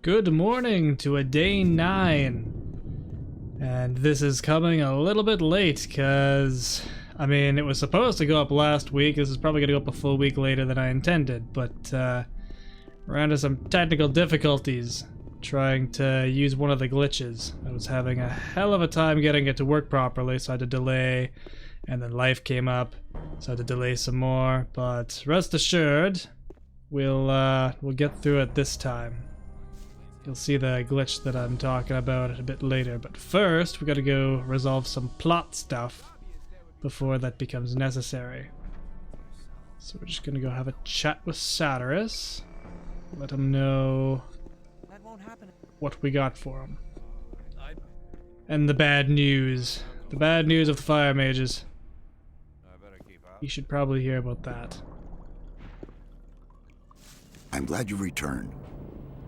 Good morning to a day 9. And this is coming a little bit late because, I mean, it was supposed to go up last week. This is probably going to go up a full week later than I intended, but ran into some technical difficulties trying to use one of the glitches. I was having a hell of a time getting it to work properly, so I had to delay, and then life came up, so I had to delay some more, but rest assured, we'll get through it this time. You'll see the glitch that I'm talking about a bit later, but first we gotta go resolve some plot stuff before that becomes necessary. So we're just gonna go have a chat with Xardas, let him know what we got for him. And the bad news. The bad news of the fire mages. You should probably hear about that. I'm glad you returned.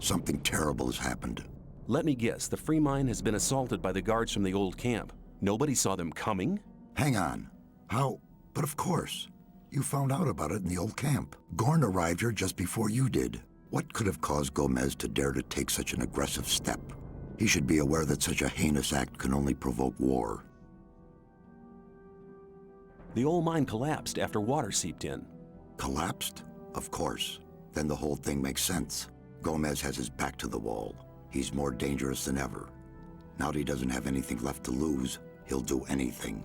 Something terrible has happened. Let me guess, the free mine has been assaulted by the guards from the old camp. Nobody saw them coming? Hang on. How? But of course. You found out about it in the old camp. Gorn arrived here just before you did. What could have caused Gomez to dare to take such an aggressive step? He should be aware that such a heinous act can only provoke war. The old mine collapsed after water seeped in. Collapsed? Of course. Then the whole thing makes sense. Gomez has his back to the wall. He's more dangerous than ever. Now that he doesn't have anything left to lose, he'll do anything.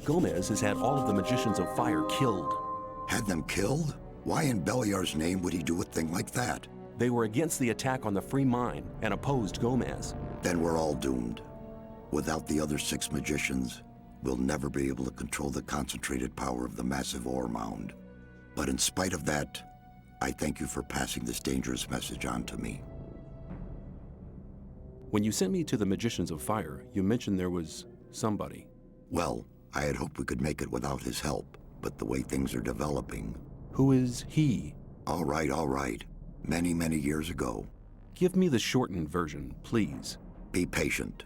Gomez has had all of the magicians of fire killed. Had them killed? Why in Beliar's name would he do a thing like that? They were against the attack on the free mine and opposed Gomez. Then we're all doomed. Without the other 6 magicians, we'll never be able to control the concentrated power of the massive ore mound. But in spite of that, I thank you for passing this dangerous message on to me. When you sent me to the magicians of fire, you mentioned there was somebody. Well, I had hoped we could make it without his help, but the way things are developing... Who is he? All right. Many, many years ago. Give me the shortened version, please. Be patient.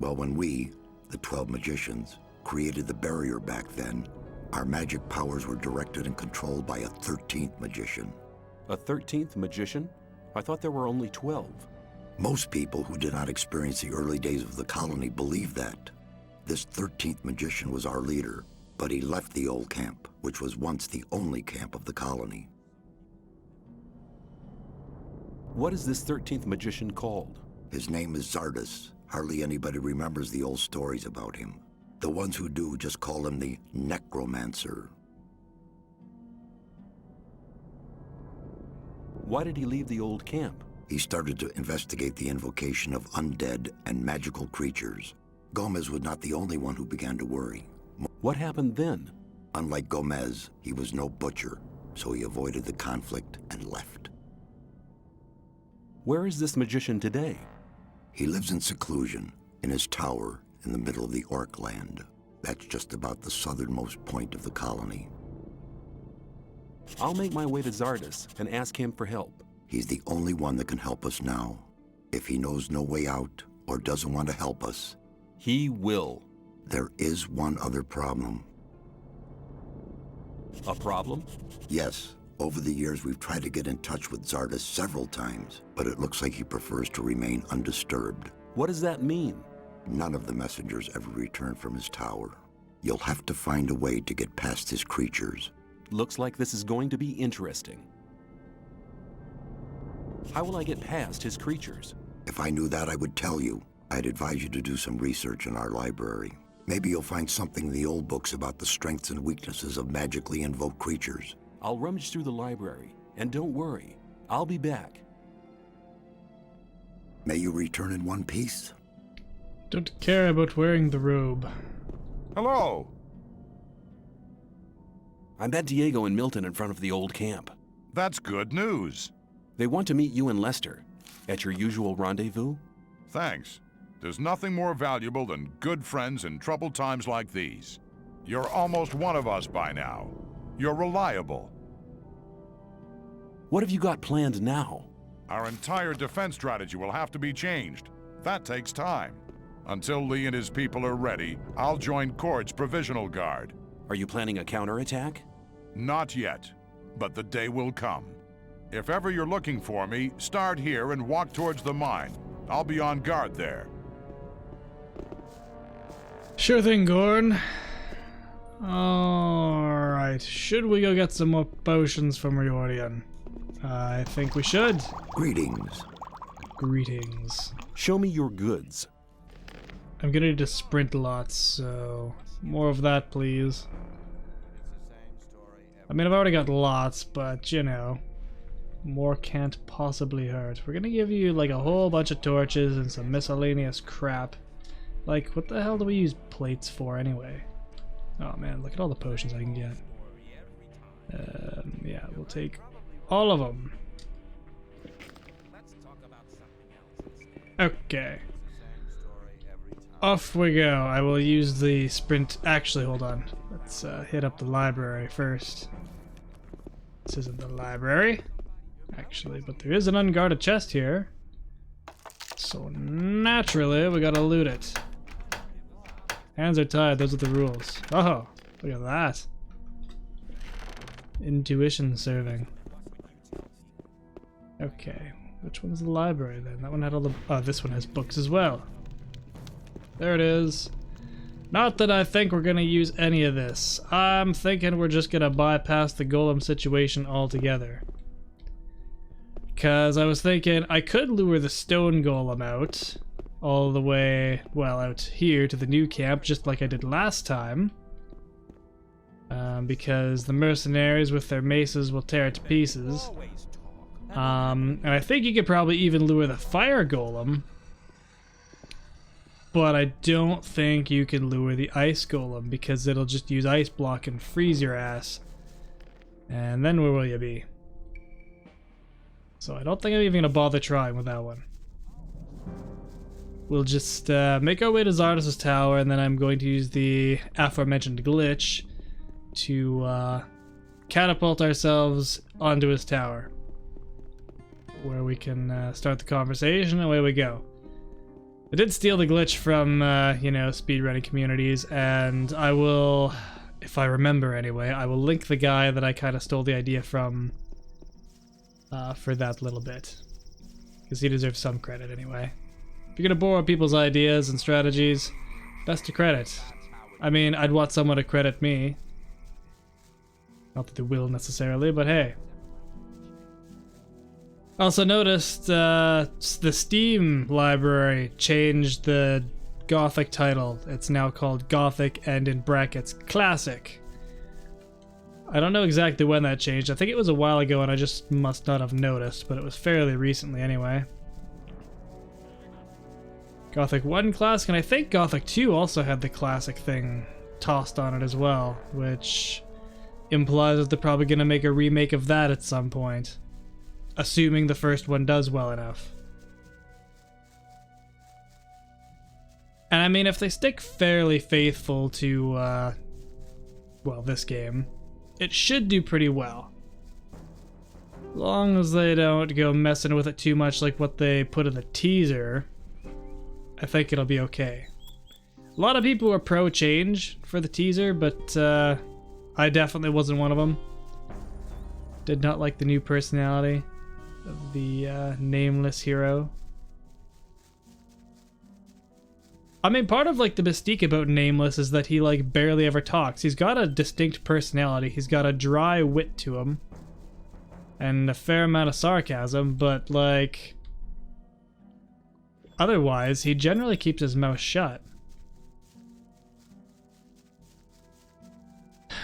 Well, when we, the 12 magicians, created the barrier back then, our magic powers were directed and controlled by a 13th magician. A 13th magician? I thought there were only 12. Most people who did not experience the early days of the colony believe that. This 13th magician was our leader, but he left the old camp, which was once the only camp of the colony. What is this 13th magician called? His name is Xardas. Hardly anybody remembers the old stories about him. The ones who do just call him the necromancer. Why did he leave the old camp? He started to investigate the invocation of undead and magical creatures. Gomez was not the only one who began to worry. What happened then? Unlike Gomez, he was no butcher, so he avoided the conflict and left. Where is this magician today? He lives in seclusion, in his tower in the middle of the Orc land. That's just about the southernmost point of the colony. I'll make my way to Xardas and ask him for help. He's the only one that can help us now. If he knows no way out or doesn't want to help us, he will. There is one other problem. A problem? Yes. Over the years, we've tried to get in touch with Xardas several times, but it looks like he prefers to remain undisturbed. What does that mean? None of the messengers ever return from his tower. You'll have to find a way to get past his creatures. Looks like this is going to be interesting. How will I get past his creatures? If I knew that, I would tell you. I'd advise you to do some research in our library. Maybe you'll find something in the old books about the strengths and weaknesses of magically invoked creatures. I'll rummage through the library, and don't worry, I'll be back. May you return in one piece. Don't care about wearing the robe. Hello! I met Diego and Milton in front of the old camp. That's good news. They want to meet you and Lester at your usual rendezvous. Thanks. There's nothing more valuable than good friends in troubled times like these. You're almost one of us by now. You're reliable. What have you got planned now? Our entire defense strategy will have to be changed. That takes time. Until Lee and his people are ready, I'll join Cord's provisional guard. Are you planning a counterattack? Not yet, but the day will come. If ever you're looking for me, start here and walk towards the mine. I'll be on guard there. Sure thing, Gorn. Alright, should we go get some more potions from Riordan? I think we should. Greetings. Greetings. Show me your goods. I'm gonna need to sprint lots, so more of that, please. I mean, I've already got lots, but you know, more can't possibly hurt. We're gonna give you like a whole bunch of torches and some miscellaneous crap. Like, what the hell do we use plates for anyway? Oh man, look at all the potions I can get. Yeah, we'll take all of them. Okay. Off we go. I will use the sprint. Actually, hold on. Let's hit up the library first. This isn't the library, actually, but there is an unguarded chest here. So naturally, we gotta loot it. Hands are tied, those are the rules. Oh, look at that. Intuition serving. Okay, which one's the library then? That one had all the... Oh, this one has books as well. There it is. Not that I think we're gonna use any of this. I'm thinking we're just gonna bypass the golem situation altogether. Because I was thinking I could lure the stone golem out all the way, well, out here to the new camp, just like I did last time. Because the mercenaries with their maces will tear it to pieces. And I think you could probably even lure the fire golem. But I don't think you can lure the ice golem because it'll just use ice block and freeze your ass. And then where will you be? So I don't think I'm even gonna bother trying with that one. We'll just make our way to Xardas' tower, and then I'm going to use the aforementioned glitch to catapult ourselves onto his tower, where we can start the conversation, and away we go. I did steal the glitch from, you know, speedrunning communities, and I will, if I remember anyway, I will link the guy that I kind of stole the idea from for that little bit, because he deserves some credit anyway. If you're gonna borrow people's ideas and strategies, best to credit. I mean, I'd want someone to credit me. Not that they will necessarily, but hey. Also noticed the Steam library changed the Gothic title. It's now called Gothic and in brackets Classic. I don't know exactly when that changed. I think it was a while ago and I just must not have noticed, but it was fairly recently anyway. Gothic 1 Classic, and I think Gothic 2 also had the Classic thing tossed on it as well, which implies that they're probably going to make a remake of that at some point. Assuming the first one does well enough. And I mean, if they stick fairly faithful to, well, this game, it should do pretty well. As long as they don't go messing with it too much like what they put in the teaser, I think it'll be okay. A lot of people were pro-change for the teaser, but I definitely wasn't one of them. Did not like the new personality of the nameless hero. I mean, part of like the mystique about Nameless is that he like barely ever talks. He's got a distinct personality. He's got a dry wit to him and a fair amount of sarcasm, but like otherwise he generally keeps his mouth shut.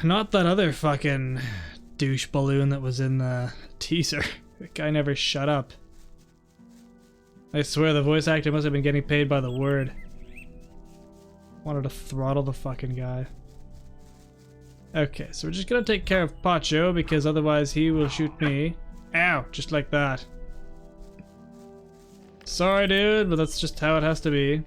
Not that other fucking douche balloon that was in the teaser. That guy never shut up. I swear the voice actor must have been getting paid by the word. Wanted to throttle the fucking guy. Okay, so we're just gonna take care of Pacho because otherwise he will shoot me. Ow, just like that. Sorry, dude, but that's just how it has to be.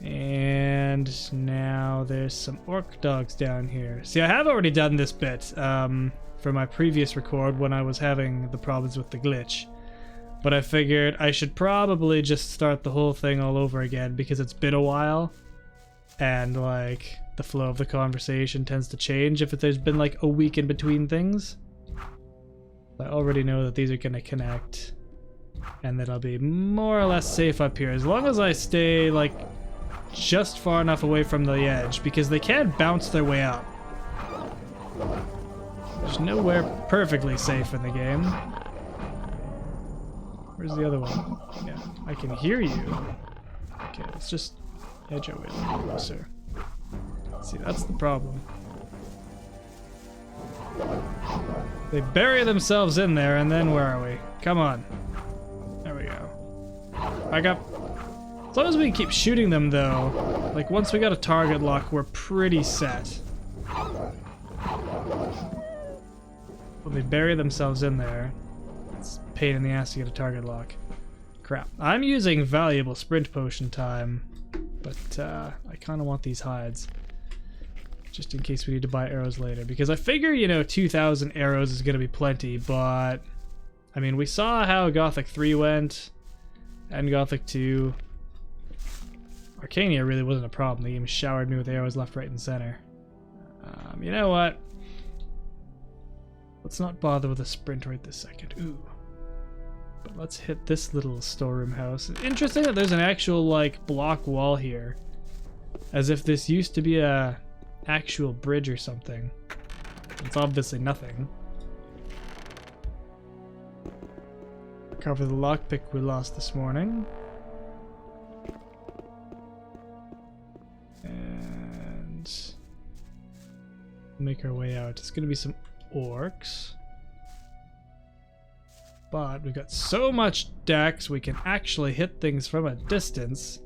And now there's some orc dogs down here. See, I have already done this bit for my previous record when I was having the problems with the glitch. But I figured I should probably just start the whole thing all over again because it's been a while. And like the flow of the conversation tends to change if there's been like a week in between things. I already know that these are going to connect, and that I'll be more or less safe up here as long as I stay like just far enough away from the edge, because they can bounce their way up. There's nowhere perfectly safe in the game. Where's the other one? Yeah, I can hear you. Okay, let's just edge our way a little closer. See, that's the problem. They bury themselves in there, and then where are we? Come on. There we go. Back up. As long as we keep shooting them, though, like once we got a target lock, we're pretty set. When they bury themselves in there, it's a pain in the ass to get a target lock. Crap. I'm using valuable sprint potion time, but I kind of want these hides. Just in case we need to buy arrows later. Because I figure, you know, 2,000 arrows is going to be plenty, but... I mean, we saw how Gothic 3 went, and Gothic 2. Arcania really wasn't a problem. The game showered me with arrows left, right, and center. You know what? Let's not bother with a sprint right this second. Ooh. But let's hit this little storeroom house. Interesting that there's an actual, like, block wall here. As if this used to be a actual bridge or something. It's obviously nothing. Cover the lockpick we lost this morning. And make our way out. It's gonna be some orcs. But we've got so much dex we can actually hit things from a distance.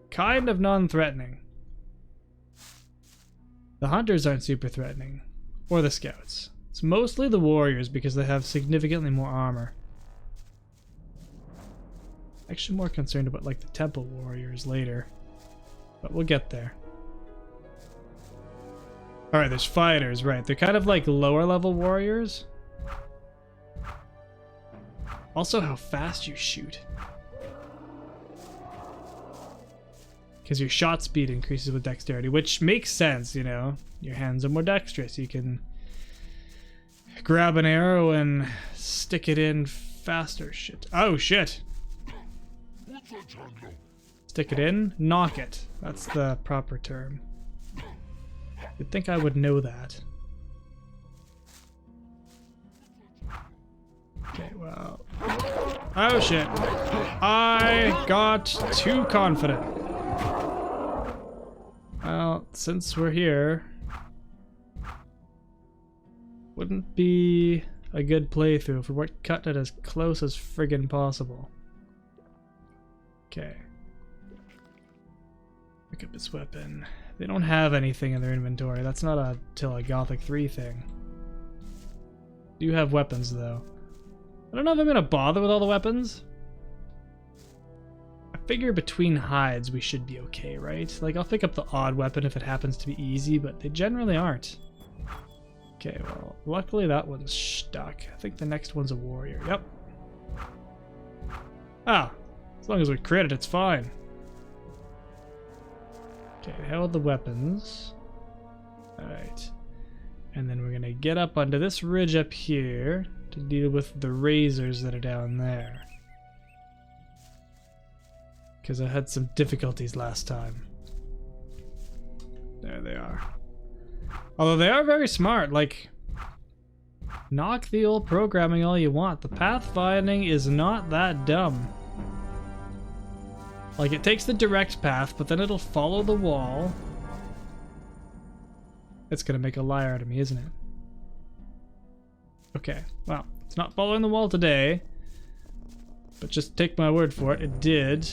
Kind of non-threatening. The hunters aren't super threatening. Or the scouts. It's mostly the warriors because they have significantly more armor. Actually more concerned about like the temple warriors later. But we'll get there. Alright, there's fighters, right. They're kind of like lower level warriors. Also how fast you shoot. Because your shot speed increases with dexterity, which makes sense, you know. Your hands are more dexterous. You can grab an arrow and stick it in faster. Shit. Oh, shit. Stick it in, knock it. That's the proper term. You'd think I would know that. Okay, well... Oh, shit. I got too confident. Well, since we're here, wouldn't be a good playthrough if we're cutting it as close as friggin' possible. Okay. Pick up his weapon. They don't have anything in their inventory. That's not till a Gothic 3 thing. Do have weapons, though. I don't know if I'm gonna bother with all the weapons. I figure between hides we should be okay, right? Like, I'll pick up the odd weapon if it happens to be easy, but they generally aren't. Okay, well, luckily that one's stuck. I think the next one's a warrior. Yep. Ah, as long as we crit it, it's fine. Okay, how are the weapons? Alright. And then we're gonna get up onto this ridge up here to deal with the razors that are down there. Because I had some difficulties last time. There they are. Although they are very smart, like... Knock the old programming all you want. The pathfinding is not that dumb. Like, it takes the direct path, but then it'll follow the wall. It's gonna make a liar out of me, isn't it? Okay, well, it's not following the wall today. But just take my word for it, it did.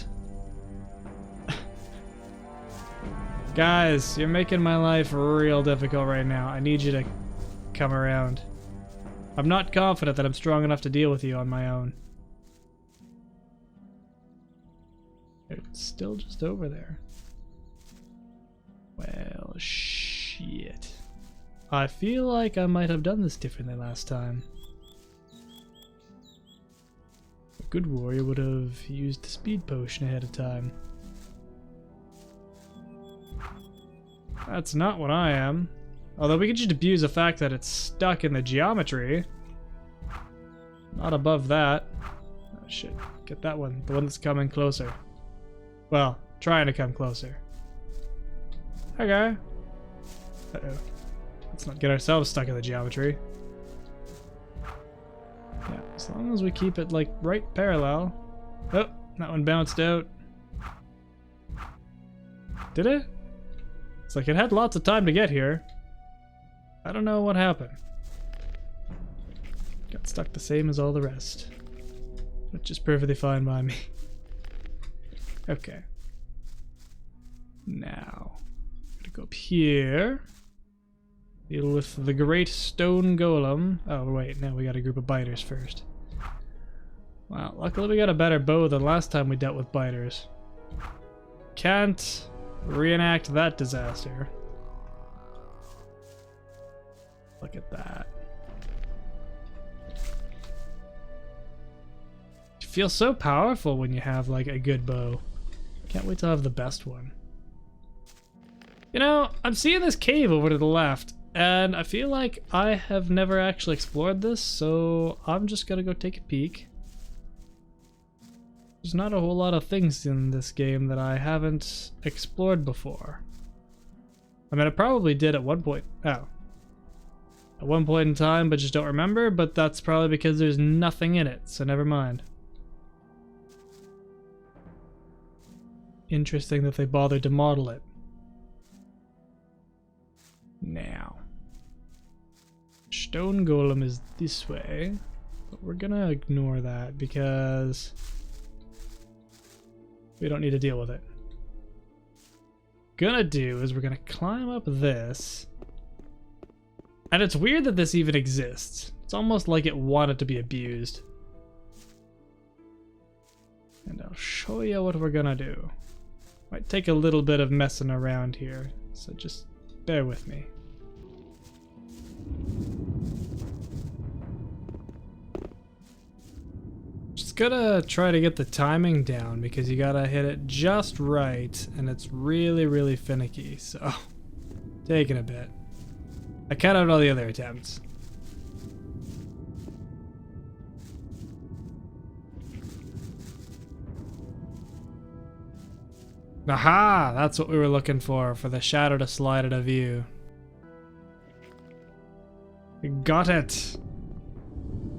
Guys, you're making my life real difficult right now. I need you to come around. I'm not confident that I'm strong enough to deal with you on my own. It's still just over there. Well, shit. I feel like I might have done this differently last time. A good warrior would have used the speed potion ahead of time. That's not what I am. Although we could just abuse the fact that it's stuck in the geometry. Not above that. Oh shit. Get that one. The one that's coming closer. Well, trying to come closer. Okay. Uh-oh. Let's not get ourselves stuck in the geometry. Yeah, as long as we keep it, like, right parallel. Oh, that one bounced out. Did it? It's like it had lots of time to get here. I don't know what happened. Got stuck the same as all the rest. Which is perfectly fine by me. Okay. Now, gotta go up here. Deal with the great stone golem. Oh wait, now we got a group of biters first. Wow, luckily we got a better bow than last time we dealt with biters. Can't reenact that disaster. Look at that. You feel so powerful when you have like a good bow. Can't wait to have the best one. You know, I'm seeing this cave over to the left, and I feel like I have never actually explored this, so I'm just gonna go take a peek. There's not a whole lot of things in this game that I haven't explored before. I mean, I probably did at one point. Oh. At one point in time, but just don't remember, but that's probably because there's nothing in it, so never mind. Interesting that they bothered to model it. Now. Stone golem is this way, but we're gonna ignore that because we don't need to deal with it. Gonna do is we're gonna climb up this. And it's weird that this even exists. It's almost like it wanted to be abused. And I'll show you what we're gonna do. Might take a little bit of messing around here, so just bear with me. Just gotta try to get the timing down because you gotta hit it just right, and it's really, really finicky, so taking a bit. I cut out all the other attempts. Aha! That's what we were looking for the shadow to slide out of view. Got it!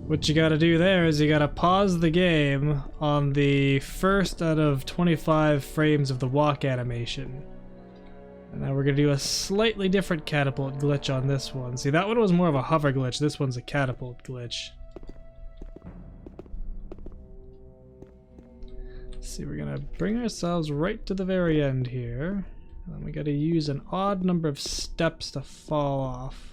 What you gotta do there is you gotta pause the game on the first out of 25 frames of the walk animation. And now we're gonna do a slightly different catapult glitch on this one. See, that one was more of a hover glitch, this one's a catapult glitch. See, we're gonna bring ourselves right to the very end here. And then we gotta use an odd number of steps to fall off.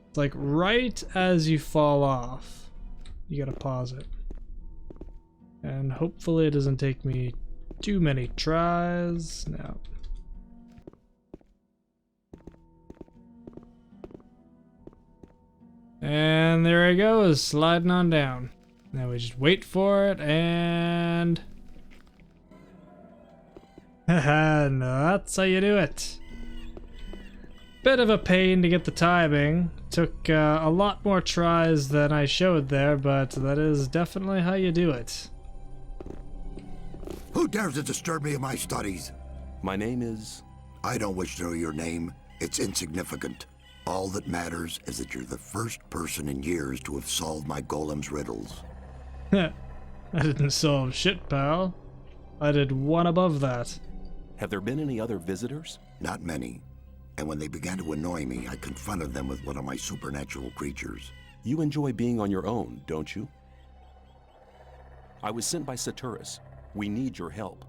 It's like right as you fall off, you gotta pause it. And hopefully it doesn't take me too many tries. No. And there he goes, sliding on down. Now we just wait for it and... Haha, no, that's how you do it. Bit of a pain to get the timing. Took a lot more tries than I showed there, but that is definitely how you do it. Who dares to disturb me in my studies? My name is... I don't wish to know your name. It's insignificant. All that matters is that you're the first person in years to have solved my golem's riddles. I didn't solve shit, pal. I did one above that. Have there been any other visitors? Not many. And when they began to annoy me, I confronted them with one of my supernatural creatures. You enjoy being on your own, don't you? I was sent by Saturas. We need your help.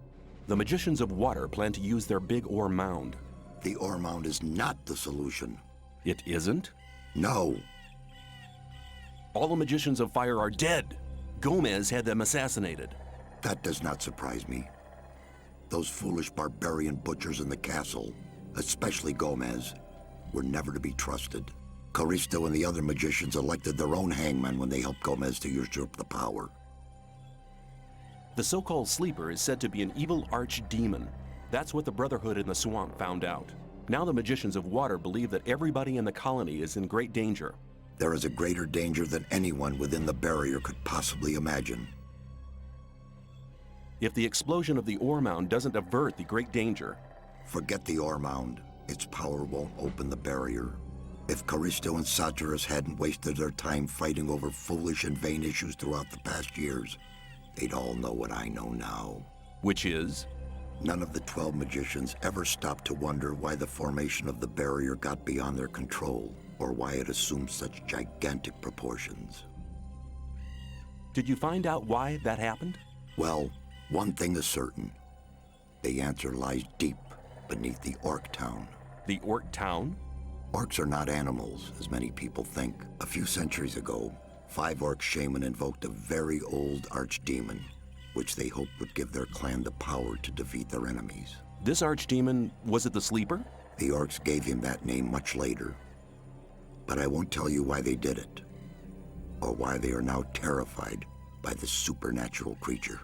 The magicians of water plan to use their big ore mound. The ore mound is not the solution. It isn't? No. All the magicians of fire are dead. Gomez had them assassinated. That does not surprise me. Those foolish barbarian butchers in the castle, especially Gomez, were never to be trusted. Caristo and the other magicians elected their own hangman when they helped Gomez to usurp the power. The so-called sleeper is said to be an evil archdemon. That's what the Brotherhood in the swamp found out. Now the magicians of water believe that everybody in the colony is in great danger. There is a greater danger than anyone within the barrier could possibly imagine. If the explosion of the ore mound doesn't avert the great danger... Forget the ore mound. Its power won't open the barrier. If Callisto and Saturas hadn't wasted their time fighting over foolish and vain issues throughout the past years, they'd all know what I know now. Which is? None of the 12 magicians ever stopped to wonder why the formation of the barrier got beyond their control, or why it assumed such gigantic proportions. Did you find out why that happened? Well, one thing is certain. The answer lies deep beneath the Orc town. The Orc town? Orcs are not animals, as many people think. A few centuries ago, 5 Orc shaman invoked a very old archdemon, which they hoped would give their clan the power to defeat their enemies. This archdemon, was it the Sleeper? The Orcs gave him that name much later. But I won't tell you why they did it, or why they are now terrified by this supernatural creature.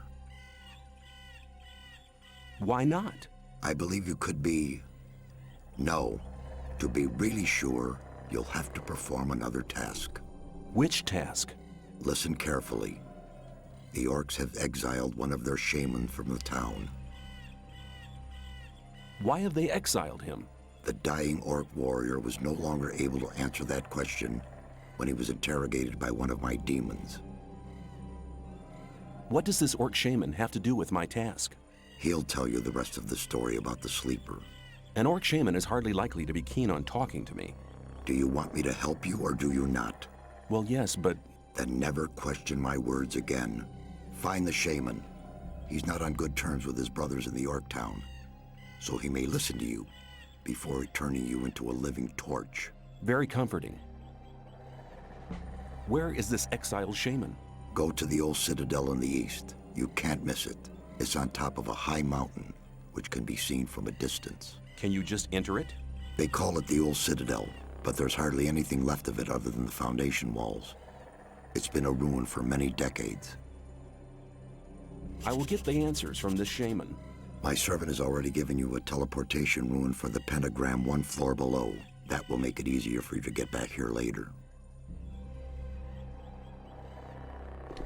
Why not? I believe you could be... No. To be really sure, you'll have to perform another task. Which task? Listen carefully. The Orcs have exiled one of their shamans from the town. Why have they exiled him? The dying Orc warrior was no longer able to answer that question when he was interrogated by one of my demons. What does this Orc shaman have to do with my task? He'll tell you the rest of the story about the Sleeper. An Orc shaman is hardly likely to be keen on talking to me. Do you want me to help you or do you not? Well, yes, but... Then never question my words again. Find the shaman. He's not on good terms with his brothers in the Orc town, so he may listen to you before turning you into a living torch. Very comforting. Where is this exiled shaman? Go to the old citadel in the east. You can't miss it. It's on top of a high mountain, which can be seen from a distance. Can you just enter it? They call it the old citadel, but there's hardly anything left of it other than the foundation walls. It's been a ruin for many decades. I will get the answers from this shaman. My servant has already given you a teleportation rune for the pentagram 1 floor below. That will make it easier for you to get back here later.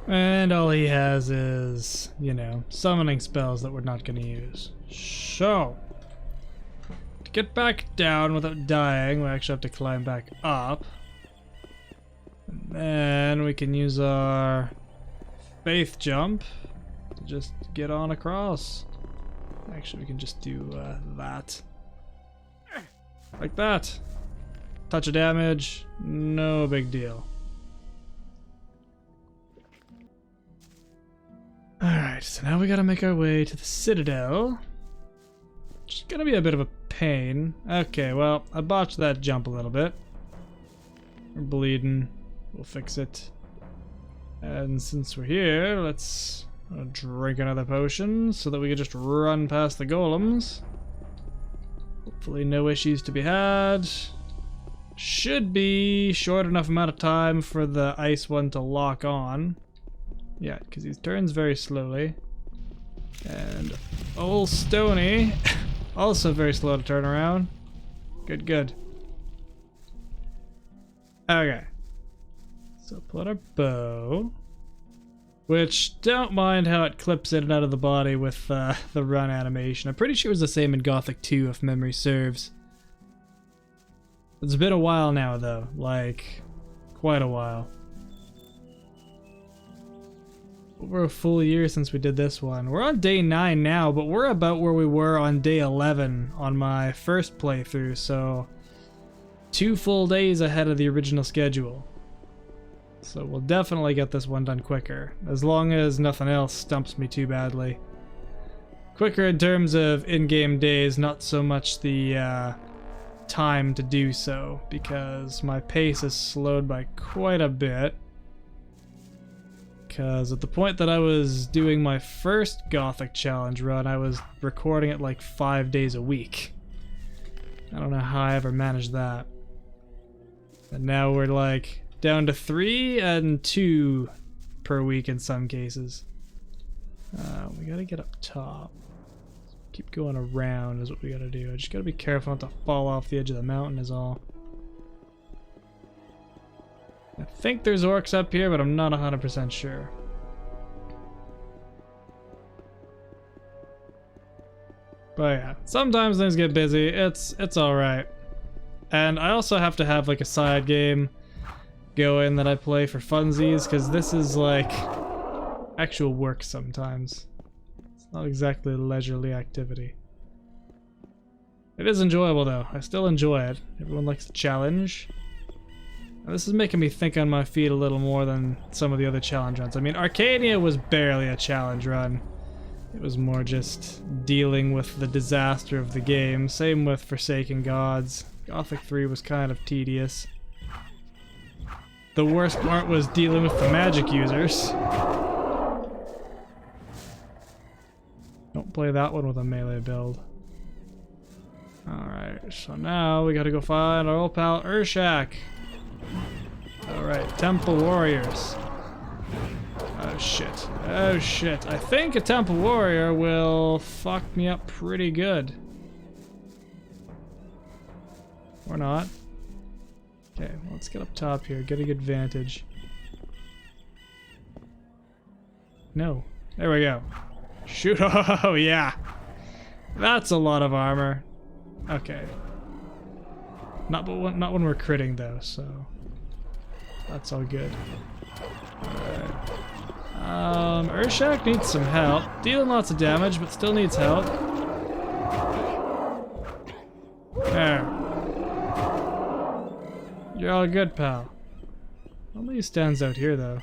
And all he has is, you know, summoning spells that we're not going to use. So, to get back down without dying, we actually have to climb back up. And then we can use our faith jump to just get on across. Actually, we can just do that. Like that. Touch of damage, no big deal. Alright, so now we gotta make our way to the Citadel. Which is gonna be a bit of a pain. Okay, well, I botched that jump a little bit. We're bleeding. We'll fix it. And since we're here, let's drink another potion so that we can just run past the golems. Hopefully no issues to be had. Should be short enough amount of time for the ice one to lock on. Yeah, because he turns very slowly. And old Stony, also very slow to turn around. Good, good. Okay. So pull out our bow. Which, don't mind how it clips in and out of the body with the run animation. I'm pretty sure it was the same in Gothic 2, if memory serves. It's been a while now, though. Like, quite a while. Over a full year since we did this one. We're on day 9 now, but we're about where we were on day 11 on my first playthrough, so 2 full days ahead of the original schedule. So we'll definitely get this one done quicker, as long as nothing else stumps me too badly. Quicker in terms of in-game days, not so much the time to do so, because my pace is slowed by quite a bit. Because at the point that I was doing my first Gothic challenge run, I was recording it like 5 days a week. I don't know how I ever managed that. And now we're like down to 3 and 2 per week in some cases. We gotta get up top. Keep going around is what we gotta do. I just gotta be careful not to fall off the edge of the mountain is all. I think there's orcs up here, but I'm not 100% sure. But yeah, sometimes things get busy. It's alright. And I also have to have like a side game going that I play for funsies, because this is like actual work sometimes. It's not exactly a leisurely activity. It is enjoyable though. I still enjoy it. Everyone likes the challenge. Now, this is making me think on my feet a little more than some of the other challenge runs. I mean, Arcadia was barely a challenge run. It was more just dealing with the disaster of the game. Same with Forsaken Gods. Gothic 3 was kind of tedious. The worst part was dealing with the magic users. Don't play that one with a melee build. Alright, so now we gotta go find our old pal Ur-Shak. Alright, Temple Warriors. Oh shit. Oh shit. I think a Temple Warrior will fuck me up pretty good. Or not. Okay, let's get up top here, get a good vantage. No. There we go. Shoot. Oh yeah. That's a lot of armor. Okay. Not when we're critting though, so that's all good. Alright. Ur-Shak needs some help. Dealing lots of damage, but still needs help. There. You're all good, pal. Only stands out here, though.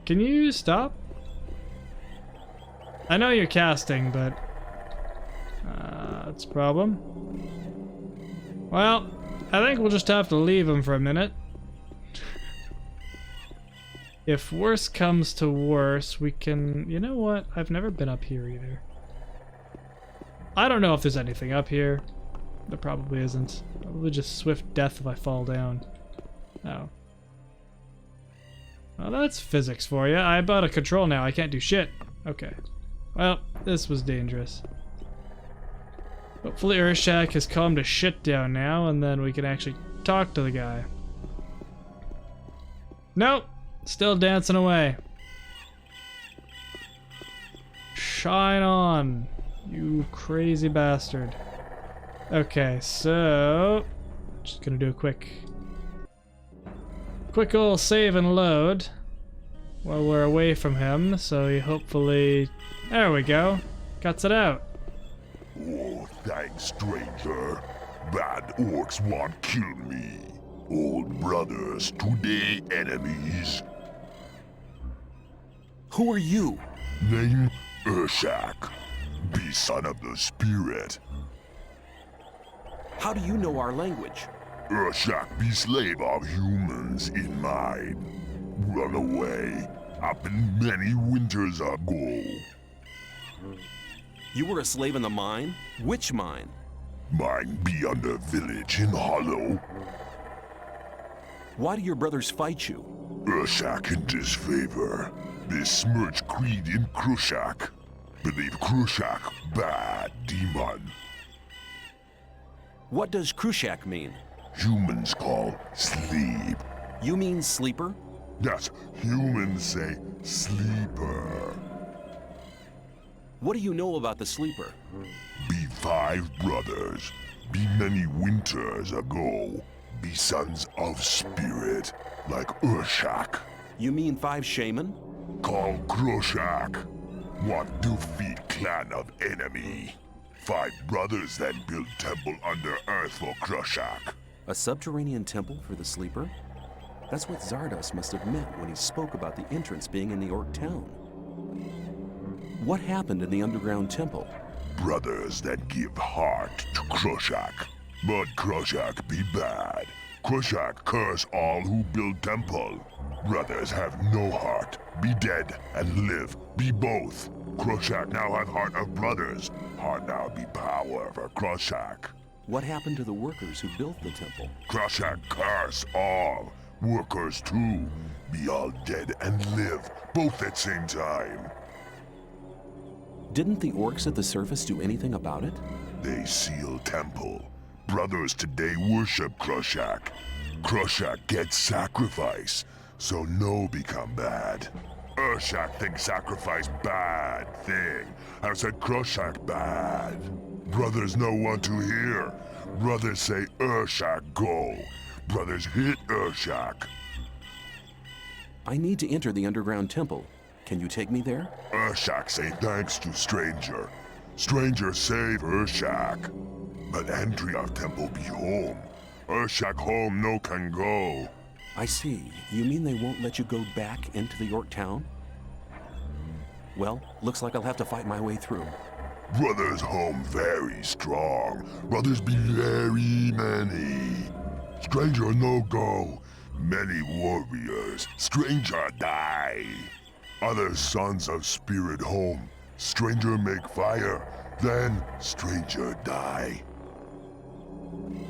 Can you stop? I know you're casting, but that's a problem. Well, I think we'll just have to leave him for a minute. If worse comes to worse, we can... You know what? I've never been up here either. I don't know if there's anything up here. There probably isn't. Probably just swift death if I fall down. Oh. Well, that's physics for you. I'm out of control now. I can't do shit. Okay. Well, this was dangerous. Hopefully Ur-Shak has calmed his shit down now, and then we can actually talk to the guy. Nope. Still dancing away. Shine on, you crazy bastard. Okay, so just gonna do a quick old save and load while we're away from him, so he hopefully, there we go, cuts it out. Oh, thanks, stranger. Bad orcs won't kill me. Old brothers, today enemies. Who are you? Name Ur-Shak. Be son of the spirit. How do you know our language? Ur-Shak be slave of humans in mine. Run away. Happened many winters ago. You were a slave in the mine? Which mine? Mine be under village in Hollow. Why do your brothers fight you? Ur-Shak in disfavor. Besmirch creed in Xardas. Believe Xardas bad demon. What does Xardas mean? Humans call sleep. You mean sleeper? Yes, humans say sleeper. What do you know about the sleeper? Be 5 brothers. Be many winters ago. Be sons of spirit, like Ur-Shak. You mean 5 shaman? Call Xardas. Want defeat clan of enemy. 5 brothers then build temple under earth for Xardas. A subterranean temple for the sleeper? That's what Xardas must have meant when he spoke about the entrance being in the orc town. What happened in the underground temple? Brothers that give heart to Xardas. But Xardas be bad. Xardas curse all who build temple. Brothers have no heart. Be dead and live. Be both. Xardas now have heart of brothers. Heart now be power for Xardas. What happened to the workers who built the temple? Xardas curse all. Workers too. Be all dead and live. Both at same time. Didn't the orcs at the surface do anything about it? They seal temple. Brothers today worship Ur-Shak. Ur-Shak gets sacrifice, so no become bad. Ur-Shak think sacrifice bad thing. I said Ur-Shak bad. Brothers no want to hear. Brothers say Ur-Shak go. Brothers hit Ur-Shak. I need to enter the underground temple. Can you take me there? Ur-Shak say thanks to stranger. Stranger save Ur-Shak. But entry of temple be home. Ur-Shak home no can go. I see. You mean they won't let you go back into the orc town? Well, looks like I'll have to fight my way through. Brothers home very strong. Brothers be very many. Stranger no go. Many warriors. Stranger die. Other sons of spirit home. Stranger make fire. Then stranger die.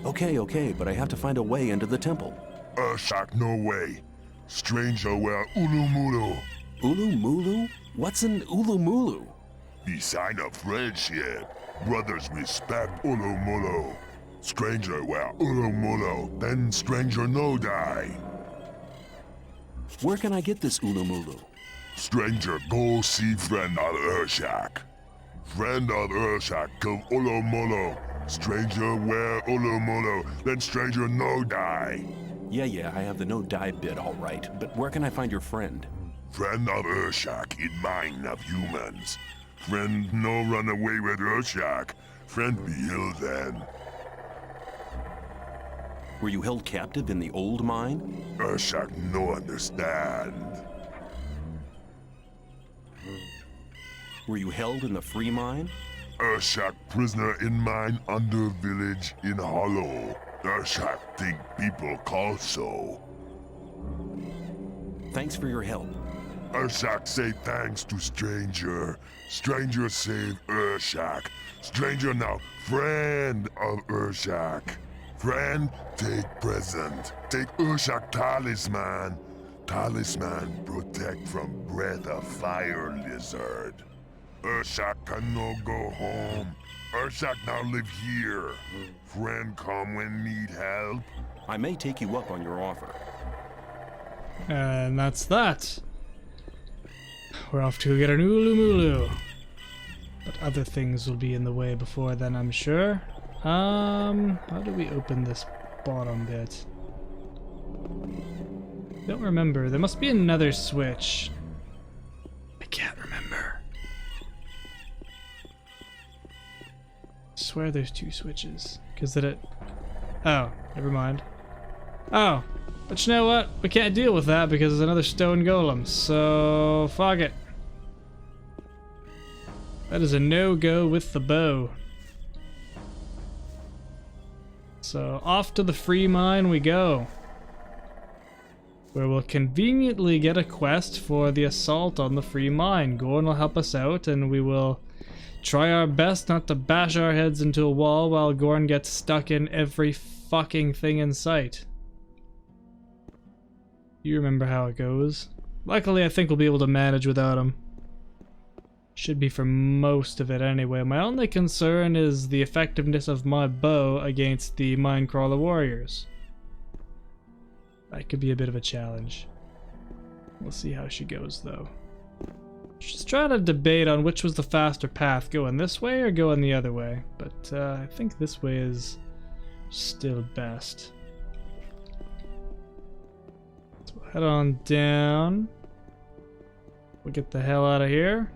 Okay, but I have to find a way into the temple. Ur-Shak no way. Stranger wear ulumulu. Ulumulu? What's an ulumulu? The sign of friendship. Brothers respect ulumulu. Stranger wear ulumulu. Then stranger no die. Where can I get this ulumulu? Stranger go see friend of Ur-Shak. Friend of Ur-Shak kill ulumulu. Stranger wear ulumulu. Then stranger no die. Yeah, I have the no die bit all right, but where can I find your friend? Friend of Ur-Shak in mind of humans. Friend no run away with Ur-Shak. Friend be ill then. Were you held captive in the old mine? Ur-Shak no understand. Were you held in the free mine? Ur-Shak prisoner in mine under village in hollow. Ur-Shak think people call so. Thanks for your help. Ur-Shak say thanks to stranger. Stranger save Ur-Shak. Stranger now friend of Ur-Shak. Friend take present. Take Ur-Shak talisman. Talisman protect from breath of fire lizard. Ur-Shak can no go home. Ur-Shak now live here. Friend come when need help. I may take you up on your offer. And that's that. We're off to get an ulumulu. But other things will be in the way before then, I'm sure. How do we open this bottom bit? Don't remember. There must be another switch. I can't remember. I swear there's two switches. Because did it... Oh, never mind. Oh, but you know what? We can't deal with that because there's another stone golem, so fuck it. That is a no-go with the bow. So off to the free mine we go, where we'll conveniently get a quest for the assault on the free mine. Gorn will help us out, and we will try our best not to bash our heads into a wall while Gorn gets stuck in every fucking thing in sight. You remember how it goes. Luckily, I think we'll be able to manage without him. Should be for most of it anyway. My only concern is the effectiveness of my bow against the Minecrawler warriors. That could be a bit of a challenge. We'll see how she goes though. She's trying to debate on which was the faster path, going this way or going the other way. But I think this way is still best. So we'll head on down. We'll get the hell out of here.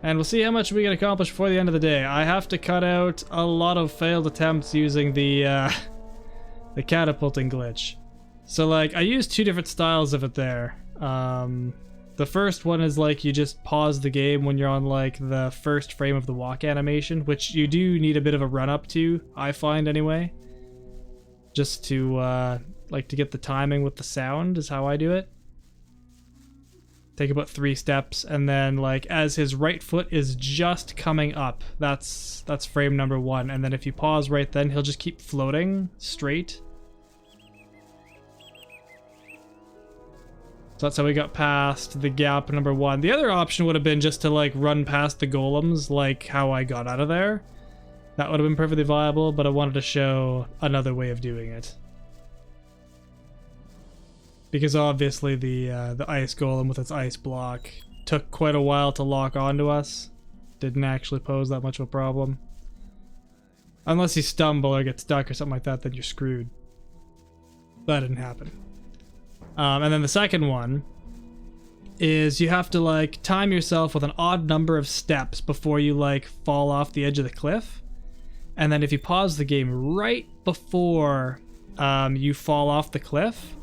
And we'll see how much we can accomplish before the end of the day. I have to cut out a lot of failed attempts using the catapulting glitch. So like, I used two different styles of it there. The first one is like you just pause the game when you're on like the first frame of the walk animation, which you do need a bit of a run up to, I find anyway. Just to like to get the timing with the sound is how I do it. Take about 3 steps, and then like as his right foot is just coming up, that's frame number 1, and then if you pause right then, he'll just keep floating straight. So that's how we got past the gap number 1. The other option would have been just to like run past the golems, like how I got out of there. That would have been perfectly viable, but I wanted to show another way of doing it. Because obviously the ice golem with its ice block took quite a while to lock onto us. Didn't actually pose that much of a problem. Unless you stumble or get stuck or something like that, then you're screwed. That didn't happen. And then the second one is you have to like time yourself with an odd number of steps before you like fall off the edge of the cliff. And then if you pause the game right before you fall off the cliff,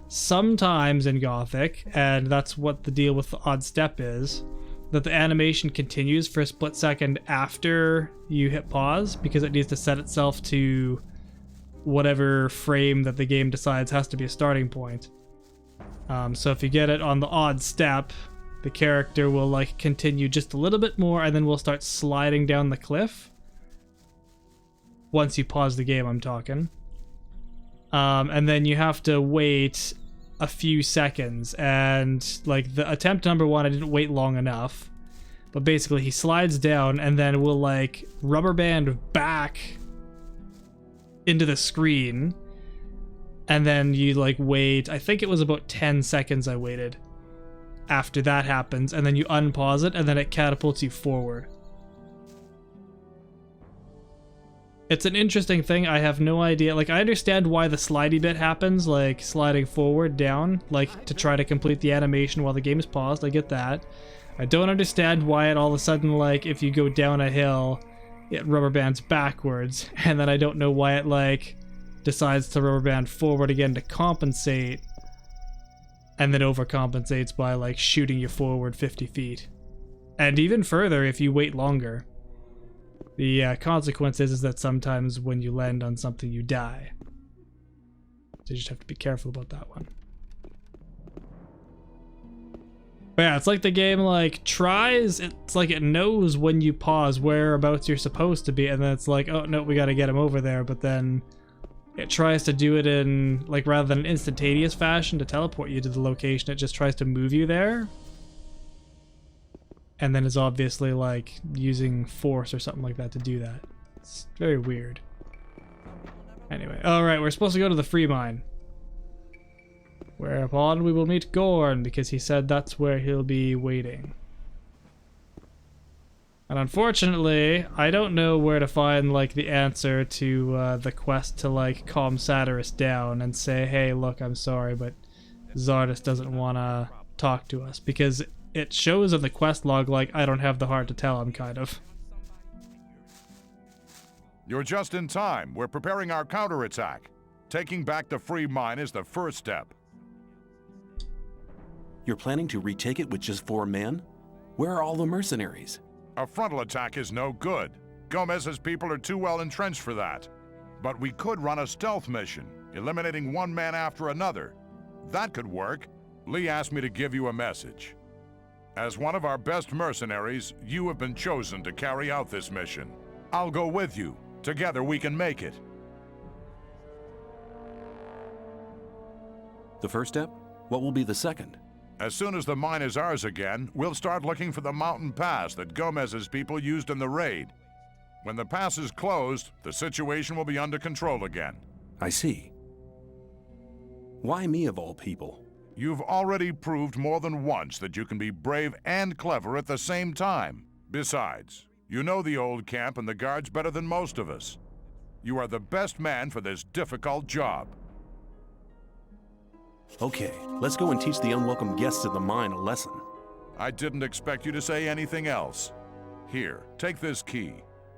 sometimes in Gothic, and that's what the deal with the odd step is, that the animation continues for a split second after you hit pause because it needs to set itself to whatever frame that the game decides has to be a starting point. So if you get it on the odd step, the character will like continue just a little bit more and then we'll start sliding down the cliff. Once you pause the game, I'm talking. And then you have to wait a few seconds, and like the attempt number 1, I didn't wait long enough, but basically he slides down and then we'll like rubber band back into the screen, and then you like wait, I think it was about 10 seconds I waited after that happens, and then you unpause it and then it catapults you forward. It's an interesting thing. I have no idea. Like, I understand why the slidey bit happens, like sliding forward, down, like to try to complete the animation while the game is paused. I get that. I don't understand why it all of a sudden, like, if you go down a hill, it rubber bands backwards. And then I don't know why it, like, decides to rubber band forward again to compensate. And then overcompensates by, like, shooting you forward 50 feet. And even further if you wait longer. The consequence is that sometimes when you land on something, you die. So you just have to be careful about that one. But yeah, it's like the game like tries, it's like it knows when you pause whereabouts you're supposed to be, and then it's like, oh no, we gotta get him over there, but then it tries to do it in, like, rather than an instantaneous fashion to teleport you to the location, it just tries to move you there. And then is obviously like using force or something like that to do that. It's very weird. Anyway, alright, we're supposed to go to the free mine. Whereupon we will meet Gorn, because he said that's where he'll be waiting. And unfortunately, I don't know where to find like the answer to the quest to like calm Saturas down and say, hey, look, I'm sorry, but Xardas doesn't want to talk to us, because it shows in the quest log like I don't have the heart to tell him, kind of. You're just in time. We're preparing our counterattack. Taking back the free mine is the first step. You're planning to retake it with just 4 men? Where are all the mercenaries? A frontal attack is no good. Gomez's people are too well entrenched for that. But we could run a stealth mission, eliminating one man after another. That could work. Lee asked me to give you a message. As one of our best mercenaries, you have been chosen to carry out this mission. I'll go with you. Together we can make it. The first step? What will be the second? As soon as the mine is ours again, we'll start looking for the mountain pass that Gomez's people used in the raid. When the pass is closed, the situation will be under control again. I see. Why me of all people? You've already proved more than once that you can be brave and clever at the same time. Besides, you know the old camp and the guards better than most of us. You are the best man for this difficult job. Okay, let's go and teach the unwelcome guests of the mine a lesson. I didn't expect you to say anything else. Here, take this key.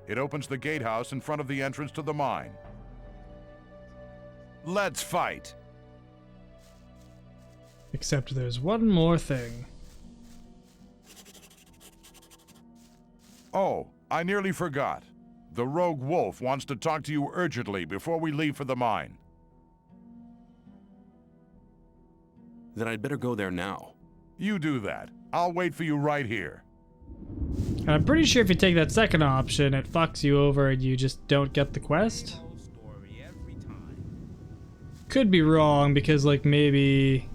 It opens the gatehouse in front of the entrance to the mine. Let's fight! Except there's one more thing. Oh, I nearly forgot. The rogue wolf wants to talk to you urgently before we leave for the mine. Then I'd better go there now. You do that. I'll wait for you right here. And I'm pretty sure if you take that second option, it fucks you over and you just don't get the quest. Could be wrong, because like maybe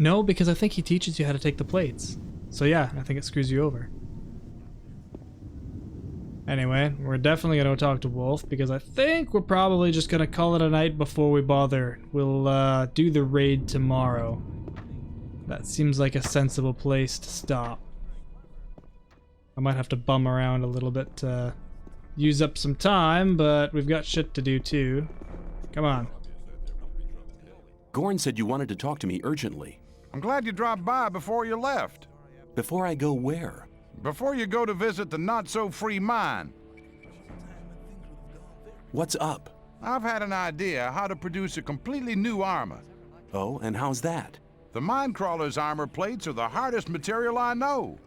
No, because I think he teaches you how to take the plates. So yeah, I think it screws you over. Anyway, we're definitely going to talk to Wolf, because I think we're probably just going to call it a night before we bother. We'll do the raid tomorrow. That seems like a sensible place to stop. I might have to bum around a little bit to use up some time, but we've got shit to do too. Come on. Gorn said you wanted to talk to me urgently. I'm glad you dropped by before you left. Before I go where? Before you go to visit the not-so-free mine. What's up? I've had an idea how to produce a completely new armor. Oh, and how's that? The mine crawler's armor plates are the hardest material I know.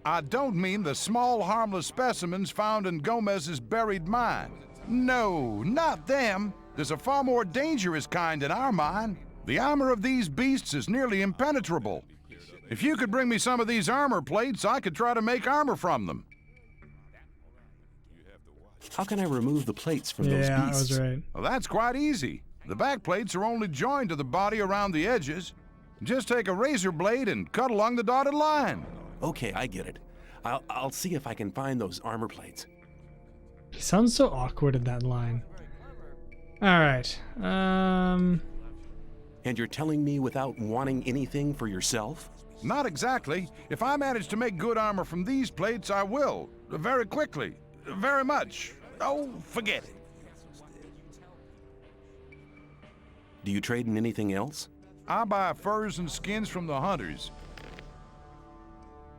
I don't mean the small, harmless specimens found in Gomez's buried mine. No, not them. There's a far more dangerous kind in our mine. The armor of these beasts is nearly impenetrable. If you could bring me some of these armor plates, I could try to make armor from them. How can I remove the plates from those beasts? Yeah, I was right. Well, that's quite easy. The back plates are only joined to the body around the edges. Just take a razor blade and cut along the dotted line. Okay, I get it. I'll see if I can find those armor plates. He sounds so awkward in that line. Alright, And you're telling me without wanting anything for yourself? Not exactly. If I manage to make good armor from these plates, I will. Very quickly. Very much. Oh, forget it. Do you trade in anything else? I buy furs and skins from the hunters.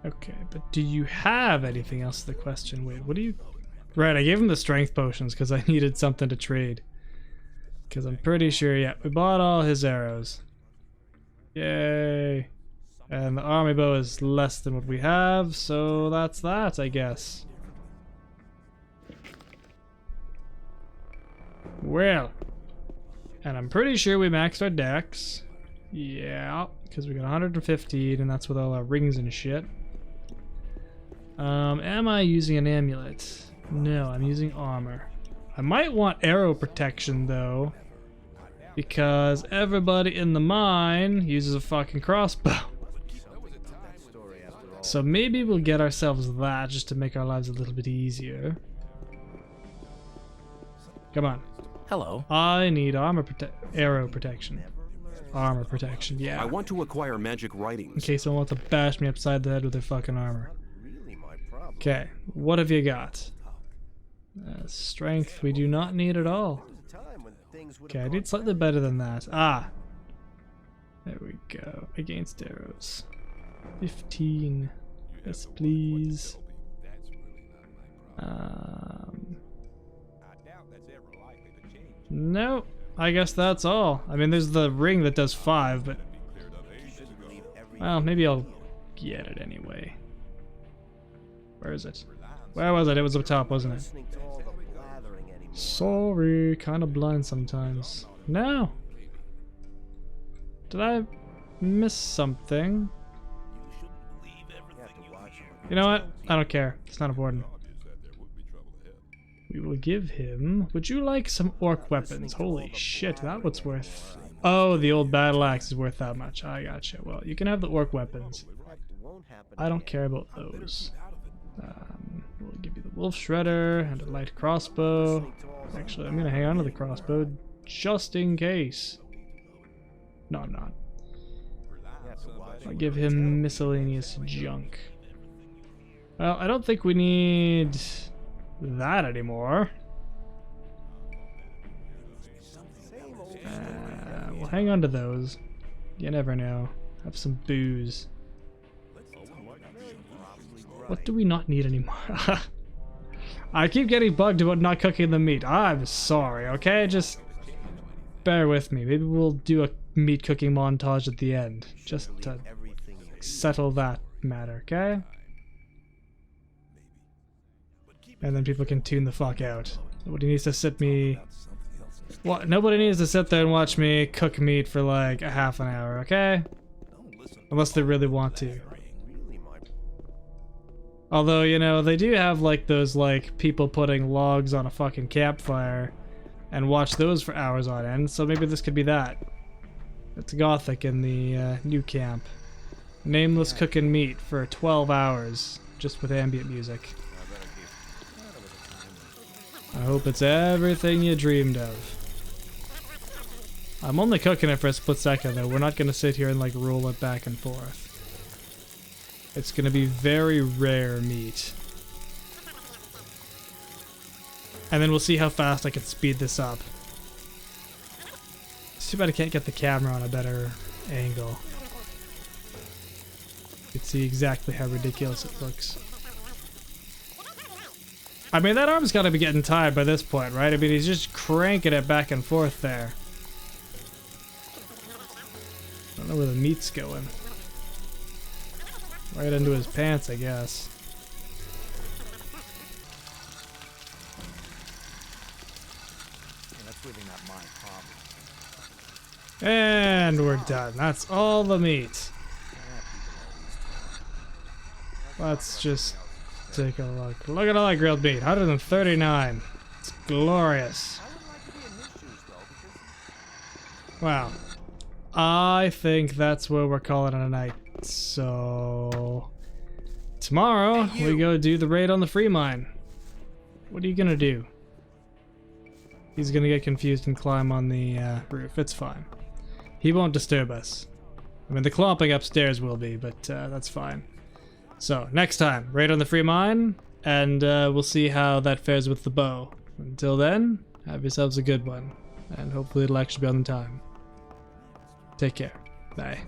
okay, but do you have anything else is the question? Wait, what do you... Right, I gave him the strength potions because I needed something to trade. Because I'm pretty sure, yeah, we bought all his arrows. Yay. And the army bow is less than what we have, so that's that, I guess. Well. And I'm pretty sure we maxed our dex. Yeah, because we got 115, and that's with all our rings and shit. Am I using an amulet? No, I'm using armor. I might want arrow protection, though, because everybody in the mine uses a fucking crossbow. So maybe we'll get ourselves that just to make our lives a little bit easier. Come on. Hello. I need arrow protection. Armor protection, yeah. I want to acquire magic In writings. case someone wants to bash me upside the head with their fucking armor. Okay, what have you got? Strength we do not need at all. Okay, I need slightly better than that. Ah! There we go. Against arrows. 15. Yes, please. No, I guess that's all. I mean, there's the ring that does 5, but... Well, maybe I'll get it anyway. Where is it? Where was it? It was up top, wasn't it? Sorry, kind of blind sometimes. No! Did I miss something? You know what? I don't care. It's not important. We will give him... Would you like some orc weapons? Holy shit, that what's worth... Oh, the old battle axe is worth that much. I gotcha. Well, you can have the orc weapons. I don't care about those. We'll give you the wolf shredder and a light crossbow. Actually, I'm gonna hang on to the crossbow just in case. No, I'm not. I'll give him miscellaneous junk. Well, I don't think we need that anymore. We'll hang on to those. You never know. Have some booze. What do we not need anymore? I keep getting bugged about not cooking the meat. I'm sorry, okay? Just bear with me. Maybe we'll do a meat cooking montage at the end. Just to settle that matter, okay? And then people can tune the fuck out. Nobody needs to sit me... What? Nobody needs to sit there and watch me cook meat for like a half an hour, okay? Unless they really want to. Although, you know, they do have like those like people putting logs on a fucking campfire and watch those for hours on end, so maybe this could be that. It's Gothic in the new camp. Nameless cooking meat for 12 hours, just with ambient music. I hope it's everything you dreamed of. I'm only cooking it for a split second though. We're not going to sit here and like roll it back and forth. It's going to be very rare meat. And then we'll see how fast I can speed this up. It's too bad I can't get the camera on a better angle. You can see exactly how ridiculous it looks. I mean, that arm's got to be getting tired by this point, right? I mean, he's just cranking it back and forth there. I don't know where the meat's going. Right into his pants, I guess. Yeah, that's really not my problem. And we're done. That's all the meat. Let's just take a look. Look at all that grilled meat. 139. It's glorious. Wow. I think that's where we're calling it a night. So tomorrow we go do the raid on the free mine. What are you gonna do? He's gonna get confused and climb on the roof. It's fine. He won't disturb us. I mean, the clomping upstairs will be, but that's fine. So next time, raid on the free mine, and we'll see how that fares with the bow. Until then, have yourselves a good one, and hopefully it'll actually be on time. Take care. Bye.